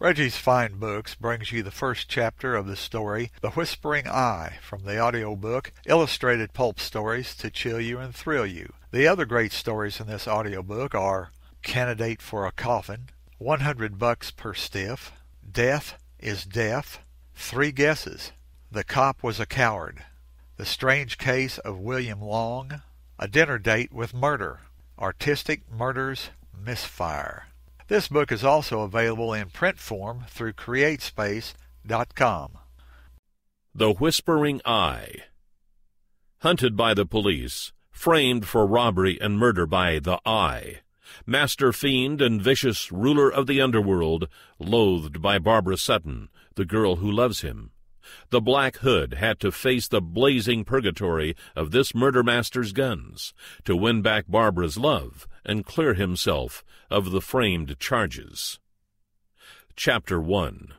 Reggie's Fine Books brings you the first chapter of the story The Whispering Eye from the audiobook Illustrated Pulp Stories to Chill You and Thrill You. The other great stories in this audiobook are Candidate for a Coffin, $100 per stiff, Death is Deaf, 3 Guesses, The Cop Was a Coward, The Strange Case of William Long, A Dinner Date with Murder, Artistic Murders Misfire. This book is also available in print form through CreateSpace.com. The Whispering Eye. Hunted by the police, framed for robbery and murder by the Eye, master fiend and vicious ruler of the underworld, loathed by Barbara Sutton, the girl who loves him, the Black Hood had to face the blazing purgatory of this murder master's guns to win back Barbara's love and clear himself of the framed charges. Chapter 1.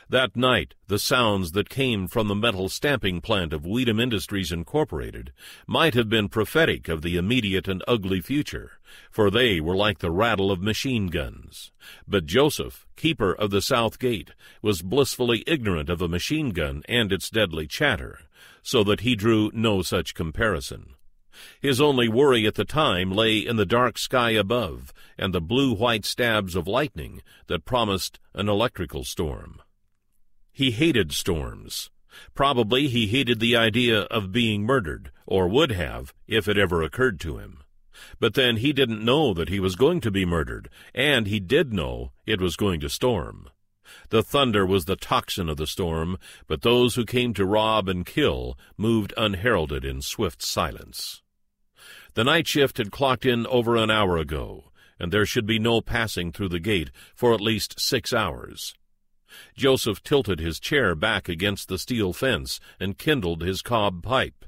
That night, the sounds that came from the metal stamping plant of Weedham Industries Incorporated might have been prophetic of the immediate and ugly future, for they were like the rattle of machine guns. But Joseph, keeper of the South Gate, was blissfully ignorant of a machine gun and its deadly chatter, so that he drew no such comparison. His only worry at the time lay in the dark sky above and the blue-white stabs of lightning that promised an electrical storm. He hated storms. Probably he hated the idea of being murdered, or would have if it ever occurred to him. But then he didn't know that he was going to be murdered, and he did know it was going to storm. The thunder was the tocsin of the storm, but those who came to rob and kill moved unheralded in swift silence. The night shift had clocked in over an hour ago, and there should be no passing through the gate for at least 6 hours. Joseph tilted his chair back against the steel fence and kindled his cob pipe.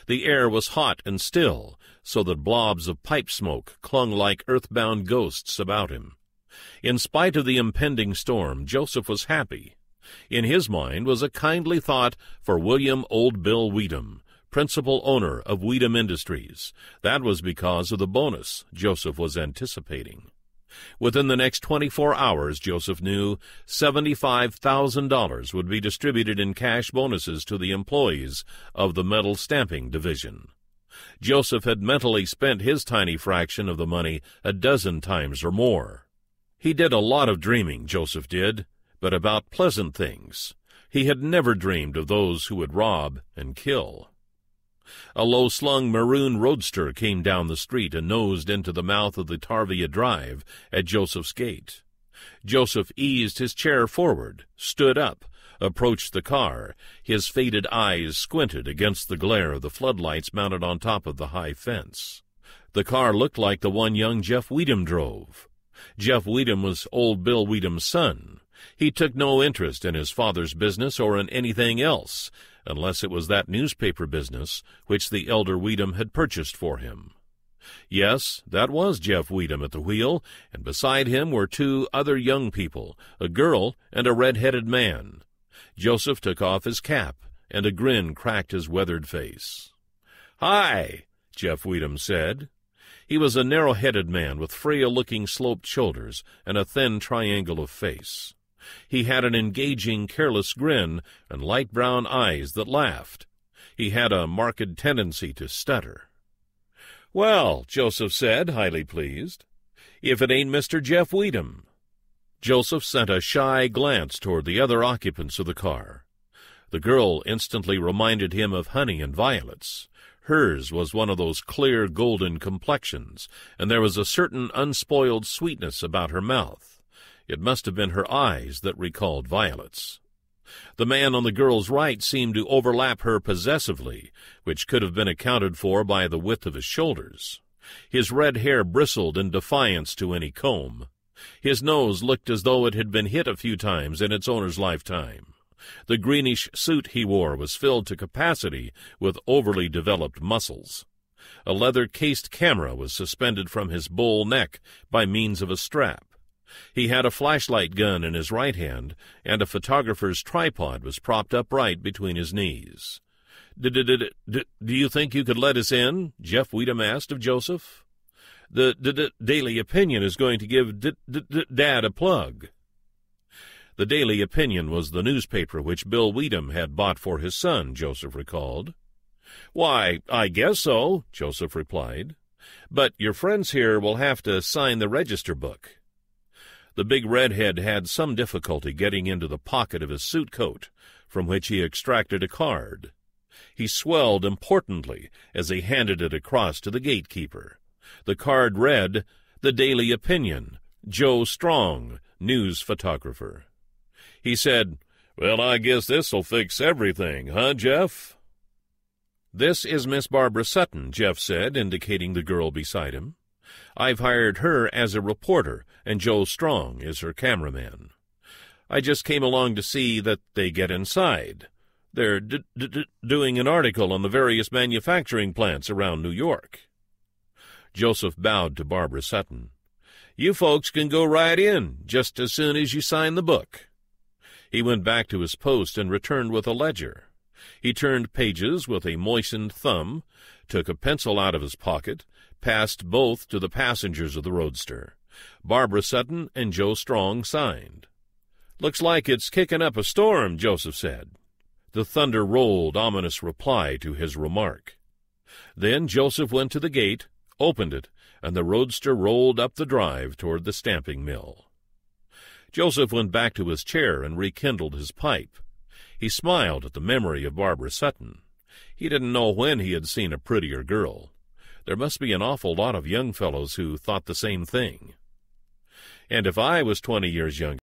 The air was hot and still, so that blobs of pipe smoke clung like earthbound ghosts about him. In spite of the impending storm, Joseph was happy. In his mind was a kindly thought for William Old Bill Weedham, principal owner of Weedham Industries. That was because of the bonus Joseph was anticipating. Within the next 24 hours, Joseph knew, $75,000 would be distributed in cash bonuses to the employees of the metal stamping division. Joseph had mentally spent his tiny fraction of the money a dozen times or more. He did a lot of dreaming, Joseph did, but about pleasant things. He had never dreamed of those who would rob and kill. A low-slung maroon roadster came down the street and nosed into the mouth of the Tarvia Drive at Joseph's gate. Joseph eased his chair forward, stood up, approached the car. His faded eyes squinted against the glare of the floodlights mounted on top of the high fence. The car looked like the one young Jeff Weedham drove. Jeff Weedham was Old Bill Weedham's son. He took no interest in his father's business or in anything else, unless it was that newspaper business which the elder Weedham had purchased for him. Yes, that was Jeff Weedham at the wheel, and beside him were 2 other young people, a girl and a red-headed man. Joseph took off his cap, and a grin cracked his weathered face. "Hi," Jeff Weedham said. He was a narrow-headed man with frail-looking sloped shoulders and a thin triangle of face. He had an engaging, careless grin and light brown eyes that laughed. He had a marked tendency to stutter. "Well," Joseph said, highly pleased, "if it ain't Mr. Jeff Weedham." Joseph sent a shy glance toward the other occupants of the car. The girl instantly reminded him of honey and violets. Hers was one of those clear golden complexions, and there was a certain unspoiled sweetness about her mouth. It must have been her eyes that recalled violets. The man on the girl's right seemed to overlap her possessively, which could have been accounted for by the width of his shoulders. His red hair bristled in defiance to any comb. His nose looked as though it had been hit a few times in its owner's lifetime. The greenish suit he wore was filled to capacity with overly developed muscles. A leather-cased camera was suspended from his bull neck by means of a strap. He had a flashlight gun in his right hand, and a photographer's tripod was propped upright between his knees. "Do you think you could let us in?" Jeff Weedham asked of Joseph. The Daily Opinion is going to give Dad a plug. The Daily Opinion was the newspaper which Bill Weedham had bought for his son, Joseph recalled. "Why, I guess so," Joseph replied. "But your friends here will have to sign the register book." The big redhead had some difficulty getting into the pocket of his suit coat, from which he extracted a card. He swelled importantly as he handed it across to the gatekeeper. The card read, "The Daily Opinion, Joe Strong, news photographer." He said, "Well, I guess this'll fix everything, huh, Jeff?" "This is Miss Barbara Sutton," Jeff said, indicating the girl beside him. "I've hired her as a reporter, and Joe Strong is her cameraman. I just came along to see that they get inside. They're doing an article on the various manufacturing plants around New York." Joseph bowed to Barbara Sutton. "You folks can go right in, just as soon as you sign the book." He went back to his post and returned with a ledger. He turned pages with a moistened thumb, took a pencil out of his pocket, passed both to the passengers of the roadster. Barbara Sutton and Joe Strong signed. "Looks like it's kicking up a storm," Joseph said. The thunder rolled ominous reply to his remark. Then Joseph went to the gate, opened it, and the roadster rolled up the drive toward the stamping mill. Joseph went back to his chair and rekindled his pipe. He smiled at the memory of Barbara Sutton. He didn't know when he had seen a prettier girl. There must be an awful lot of young fellows who thought the same thing. "And if I was 20 years younger,